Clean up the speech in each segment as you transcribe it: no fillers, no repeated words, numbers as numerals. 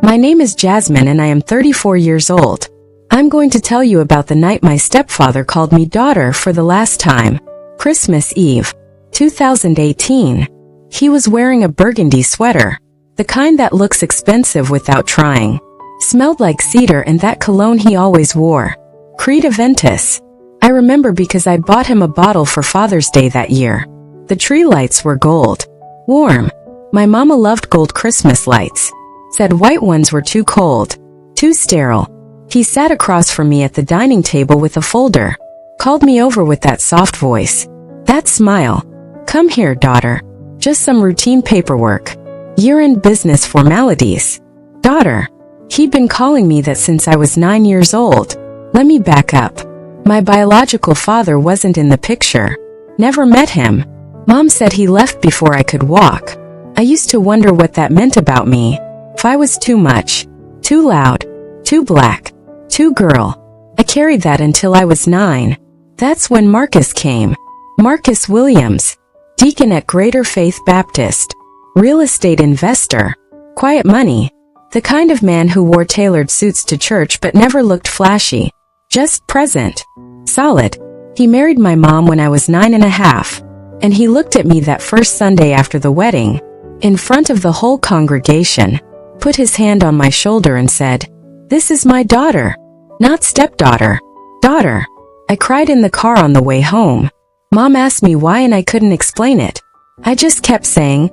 My name is Jasmine and I am 34 years old. I'm going to tell you about the night my stepfather called me daughter for the last time. Christmas Eve, 2018. He was wearing a burgundy sweater, the kind that looks expensive without trying. Smelled like cedar and that cologne he always wore. Creed Aventus. I remember because I bought him a bottle for Father's Day that year. The tree lights were gold. Warm. My mama loved gold Christmas lights. Said white ones were too cold. Too sterile. He sat across from me at the dining table with a folder. Called me over with that soft voice. That smile. Come here, daughter. Just some routine paperwork. Year-end business formalities. Daughter. He'd been calling me that since I was 9 years old. Let me back up. My biological father wasn't in the picture. Never met him. Mom said he left before I could walk. I used to wonder what that meant about me. If I was too much, too loud, too black, too girl. I carried that until I was 9. That's when Marcus came. Marcus Williams. Deacon at Greater Faith Baptist. Real estate investor. Quiet money. The kind of man who wore tailored suits to church but never looked flashy. Just present. Solid. He married my mom when I was 9 and a half. And he looked at me that first Sunday after the wedding, in front of the whole congregation, put his hand on my shoulder and said, "This is my daughter. Not stepdaughter. Daughter." I cried in the car on the way home. Mom asked me why and I couldn't explain it. I just kept saying,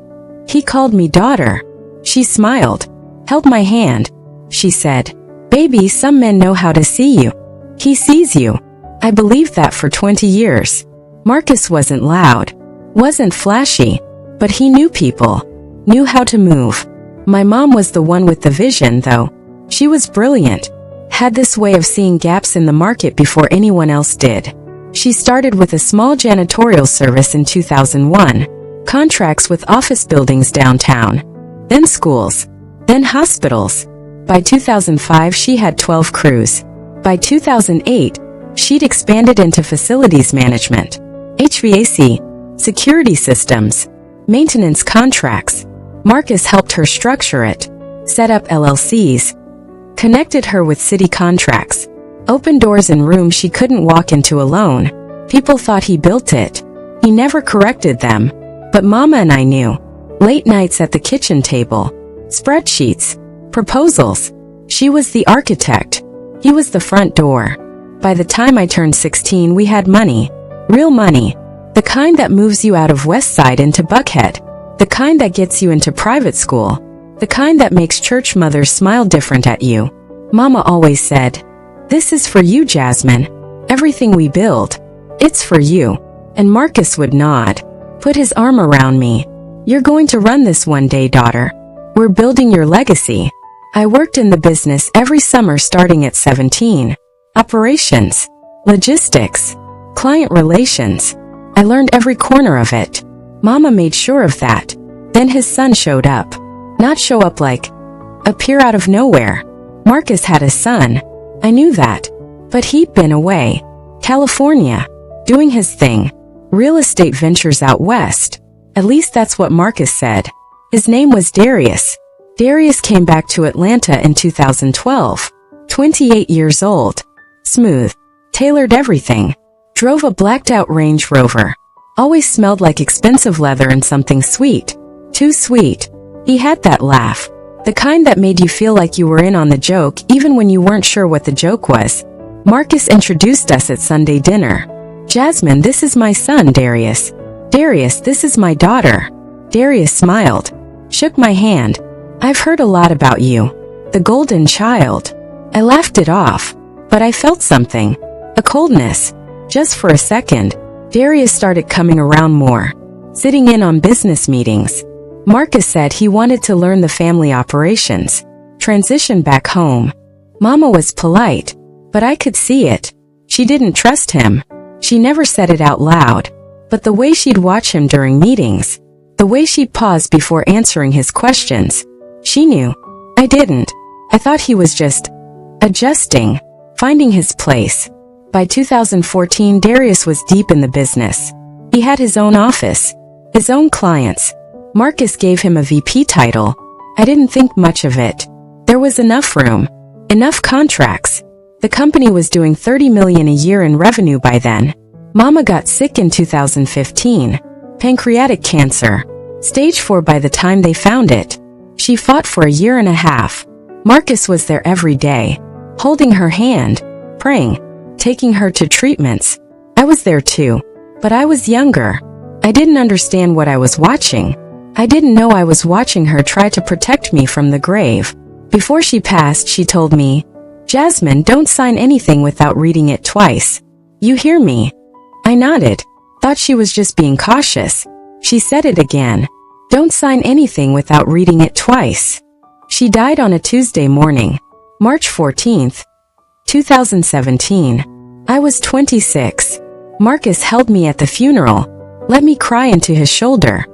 "He called me daughter." She smiled. Held my hand. She said, "Baby, some men know how to see you. He sees you." I believed that for 20 years. Marcus wasn't loud, wasn't flashy, but he knew people, knew how to move. My mom was the one with the vision, though. She was brilliant, had this way of seeing gaps in the market before anyone else did. She started with a small janitorial service in 2001, contracts with office buildings downtown, then schools, then hospitals. By 2005, she had 12 crews. By 2008, she'd expanded into facilities management, HVAC, security systems, maintenance contracts. Marcus helped her structure it, set up LLCs, connected her with city contracts, opened doors in rooms she couldn't walk into alone. People thought he built it. He never corrected them. But Mama and I knew. Late nights at the kitchen table, spreadsheets, proposals. She was the architect. He was the front door. By the time I turned 16, we had money. Real money. The kind that moves you out of West Side into Buckhead. The kind that gets you into private school. The kind that makes church mothers smile different at you. Mama always said, "This is for you, Jasmine. Everything we build, it's for you." And Marcus would nod, put his arm around me. "You're going to run this one day, daughter. We're building your legacy." I worked in the business every summer starting at 17. Operations, logistics, client relations. I learned every corner of it. Mama made sure of that. Then his son showed up. Not show up like, appear out of nowhere. Marcus had a son. I knew that. But he'd been away. California. Doing his thing. Real estate ventures out west. At least that's what Marcus said. His name was Darius. Darius came back to Atlanta in 2012. 28 years old. Smooth. Tailored everything. Drove a blacked-out Range Rover. Always smelled like expensive leather and something sweet. Too sweet. He had that laugh. The kind that made you feel like you were in on the joke even when you weren't sure what the joke was. Marcus introduced us at Sunday dinner. "Jasmine, this is my son, Darius. Darius, this is my daughter." Darius smiled. Shook my hand. "I've heard a lot about you. The golden child." I laughed it off. But I felt something. A coldness. Just for a second. Darius started coming around more. Sitting in on business meetings. Marcus said he wanted to learn the family operations. Transition back home. Mama was polite. But I could see it. She didn't trust him. She never said it out loud. But the way she'd watch him during meetings. The way she'd pause before answering his questions. She knew. I didn't. I thought he was just adjusting. Finding his place. By 2014, Darius was deep in the business. He had his own office, his own clients. Marcus gave him a VP title. I didn't think much of it. There was enough room, enough contracts. The company was doing $30 million a year in revenue by then. Mama got sick in 2015. Pancreatic cancer. Stage 4 by the time they found it. She fought for a year and a half. Marcus was there every day, holding her hand, praying, taking her to treatments. I was there too, but I was younger. I didn't understand what I was watching. I didn't know I was watching her try to protect me from the grave. Before she passed, she told me, "Jasmine, don't sign anything without reading it twice. You hear me?" I nodded, thought she was just being cautious. She said it again. "Don't sign anything without reading it twice." She died on a Tuesday morning, March 14th, 2017. I was 26. Marcus held me at the funeral, let me cry into his shoulder.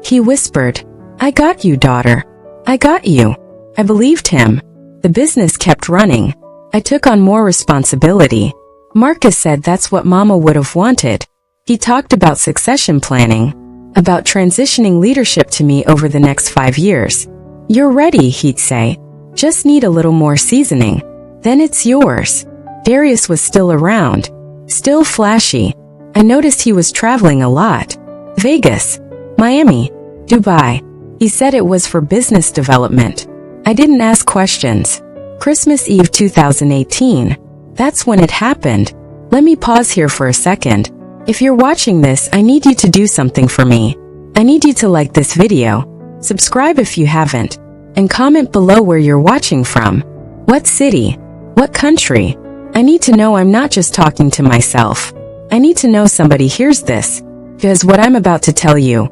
He whispered, "I got you, daughter. I got you." I believed him. The business kept running. I took on more responsibility. Marcus said that's what Mama would have wanted. He talked about succession planning, about transitioning leadership to me over the next 5 years. "You're ready," he'd say. "Just need a little more seasoning. Then it's yours." Darius was still around, still flashy. I noticed he was traveling a lot. Vegas, Miami, Dubai. He said it was for business development. I didn't ask questions. Christmas Eve 2018. That's when it happened. Let me pause here for a second. If you're watching this, I need you to do something for me. I need you to like this video, subscribe if you haven't, and comment below where you're watching from. What city? What country? I need to know I'm not just talking to myself. I need to know somebody hears this, because what I'm about to tell you,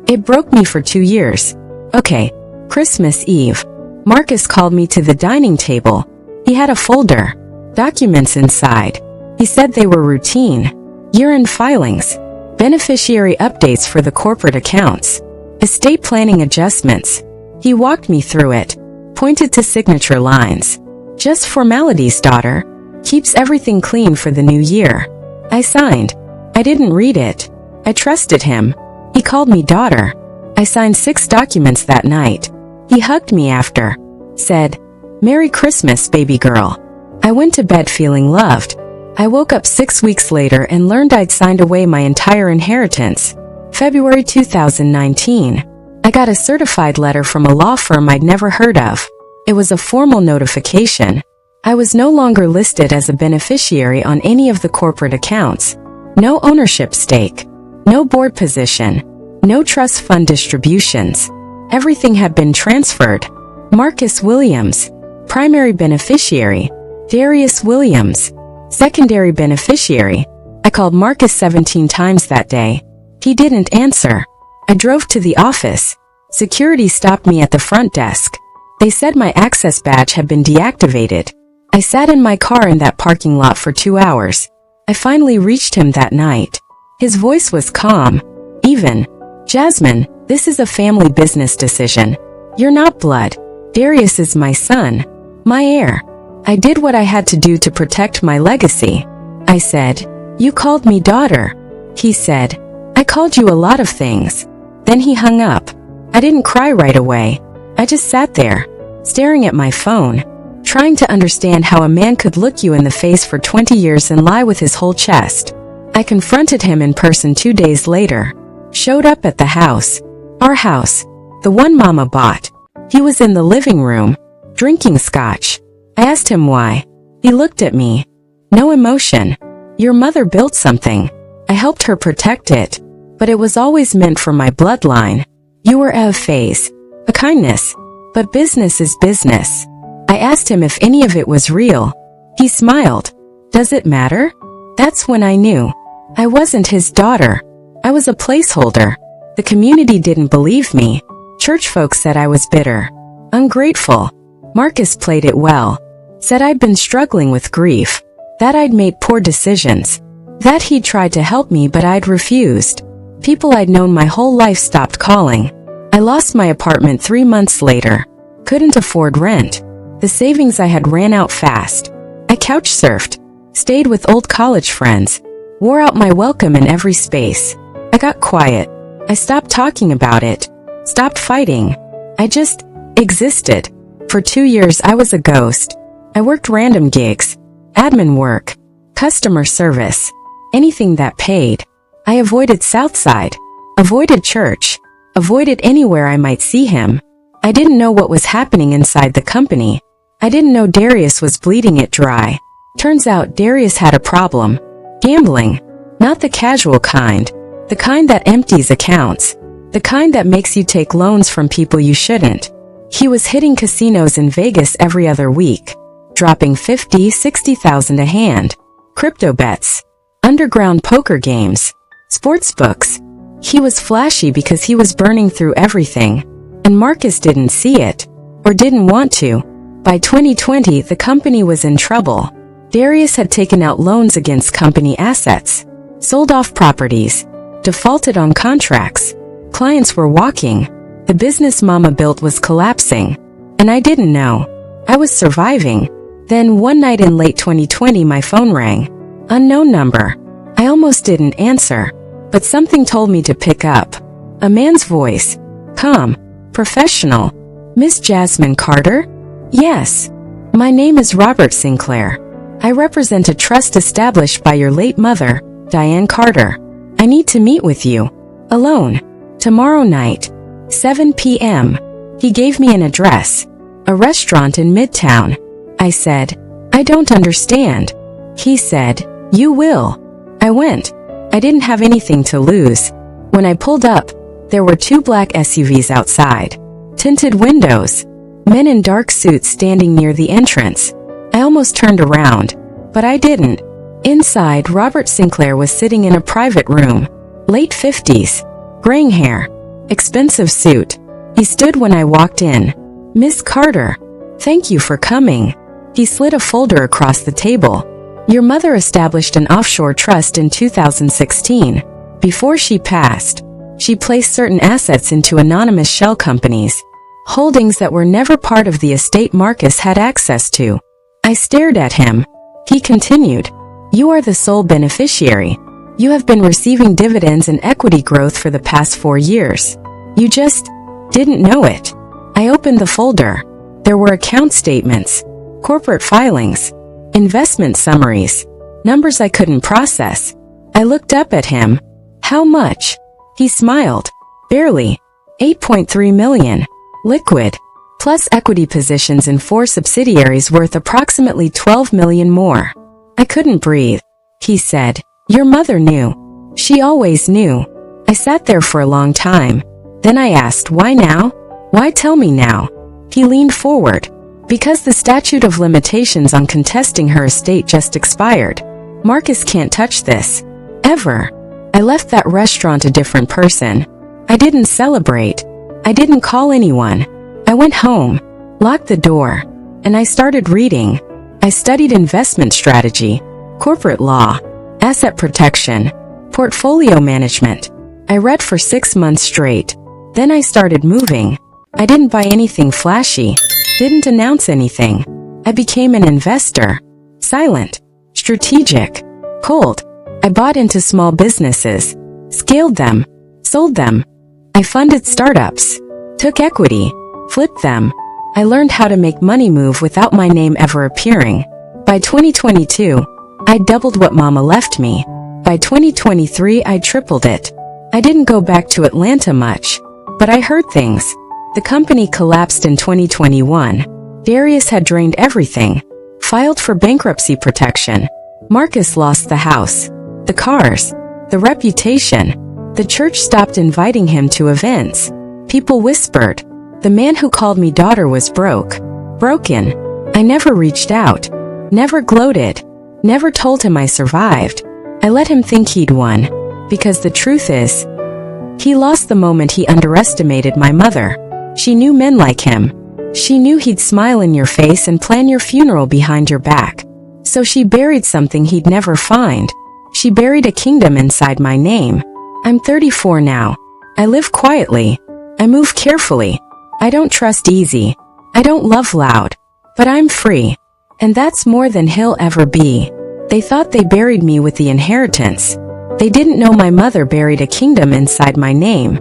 it broke me for 2 years. Okay, Christmas Eve. Marcus called me to the dining table. He had a folder, documents inside. He said they were routine, year-end filings, beneficiary updates for the corporate accounts, estate planning adjustments. He walked me through it, pointed to signature lines. "Just formalities, daughter. Keeps everything clean for the new year." I signed. I didn't read it. I trusted him. He called me daughter. I signed 6 documents that night. He hugged me after, said, "Merry Christmas, baby girl." I went to bed feeling loved. I woke up 6 weeks later and learned I'd signed away my entire inheritance. February 2019. I got a certified letter from a law firm I'd never heard of. It was a formal notification. I was no longer listed as a beneficiary on any of the corporate accounts. No ownership stake. No board position. No trust fund distributions. Everything had been transferred. Marcus Williams, primary beneficiary. Darius Williams, secondary beneficiary. I called Marcus 17 times that day. He didn't answer. I drove to the office. Security stopped me at the front desk. They said my access badge had been deactivated. I sat in my car in that parking lot for 2 hours. I finally reached him that night. His voice was calm, even. "Jasmine, this is a family business decision. You're not blood. Darius is my son, my heir." I did what I had to do to protect my legacy. I said, "You called me daughter." He said, "I called you a lot of things." Then he hung up. I didn't cry right away. I just sat there, staring at my phone, trying to understand how a man could look you in the face for 20 years and lie with his whole chest. I confronted him in person 2 days later. Showed up at the house. Our house. The one Mama bought. He was in the living room, drinking scotch. I asked him why. He looked at me. No emotion. "Your mother built something. I helped her protect it. But it was always meant for my bloodline. You were a phase. A kindness. But business is business." I asked him if any of it was real. He smiled. "Does it matter?" That's when I knew. I wasn't his daughter. I was a placeholder. The community didn't believe me. Church folks said I was bitter, ungrateful. Marcus played it well. Said I'd been struggling with grief. That I'd made poor decisions. That he'd tried to help me but I'd refused. People I'd known my whole life stopped calling. I lost my apartment 3 months later. Couldn't afford rent. The savings I had ran out fast. I couch surfed. Stayed with old college friends. Wore out my welcome in every space. I got quiet. I stopped talking about it. Stopped fighting. I just existed. For 2 years I was a ghost. I worked random gigs, admin work, customer service, anything that paid. I avoided Southside, avoided church, avoided anywhere I might see him. I didn't know what was happening inside the company. I didn't know Darius was bleeding it dry. Turns out Darius had a problem. Gambling. Not the casual kind. The kind that empties accounts. The kind that makes you take loans from people you shouldn't. He was hitting casinos in Vegas every other week, dropping 50, 60,000 a hand. Crypto bets. Underground poker games. Sports books. He was flashy because he was burning through everything. And Marcus didn't see it. Or didn't want to. By 2020, the company was in trouble. Darius had taken out loans against company assets, sold off properties, defaulted on contracts. Clients were walking. The business mama built was collapsing. And I didn't know. I was surviving. Then one night in late 2020 my phone rang. Unknown number. I almost didn't answer. But something told me to pick up. A man's voice. Calm. Professional. Miss Jasmine Carter? Yes. My name is Robert Sinclair. I represent a trust established by your late mother, Diane Carter. I need to meet with you. Alone. Tomorrow night. 7 p.m. He gave me an address. A restaurant in Midtown. I said, I don't understand. He said, you will. I went. I didn't have anything to lose. When I pulled up, there were 2 black SUVs outside. Tinted windows. Men in dark suits standing near the entrance. I almost turned around, but I didn't. Inside, Robert Sinclair was sitting in a private room. Late 50s. Graying hair. Expensive suit. He stood when I walked in. Miss Carter. Thank you for coming. He slid a folder across the table. Your mother established an offshore trust in 2016. Before she passed, she placed certain assets into anonymous shell companies. Holdings that were never part of the estate Marcus had access to. I stared at him. He continued. You are the sole beneficiary. You have been receiving dividends and equity growth for the past 4 years. You just didn't know it. I opened the folder. There were account statements, corporate filings, investment summaries, numbers I couldn't process. I looked up at him. How much? He smiled. Barely. 8.3 million. Liquid. Plus equity positions in 4 subsidiaries worth approximately 12 million more. I couldn't breathe. He said, your mother knew. She always knew. I sat there for a long time. Then I asked, why now? Why tell me now? He leaned forward. Because the statute of limitations on contesting her estate just expired. Marcus can't touch this. Ever. I left that restaurant a different person. I didn't celebrate. I didn't call anyone. I went home, locked the door, and I started reading. I studied investment strategy, corporate law, asset protection, portfolio management. I read for 6 months straight. Then I started moving. I didn't buy anything flashy, didn't announce anything. I became an investor. Silent, strategic, cold. I bought into small businesses, scaled them, sold them. I funded startups, took equity, flipped them. I learned how to make money move without my name ever appearing. By 2022, I doubled what mama left me. By 2023, I tripled it. I didn't go back to Atlanta much, but I heard things. The company collapsed in 2021. Darius had drained everything, filed for bankruptcy protection. Marcus lost the house, the cars, the reputation. The church stopped inviting him to events. People whispered. The man who called me daughter was broken. I never reached out, never gloated, never told him I survived. I let him think he'd won, because the truth is, he lost the moment he underestimated my mother. She knew men like him. She knew he'd smile in your face and plan your funeral behind your back. So she buried something he'd never find. She buried a kingdom inside my name. I'm 34 now. I live quietly. I move carefully. I don't trust easy. I don't love loud. But I'm free. And that's more than he'll ever be. They thought they buried me with the inheritance. They didn't know my mother buried a kingdom inside my name.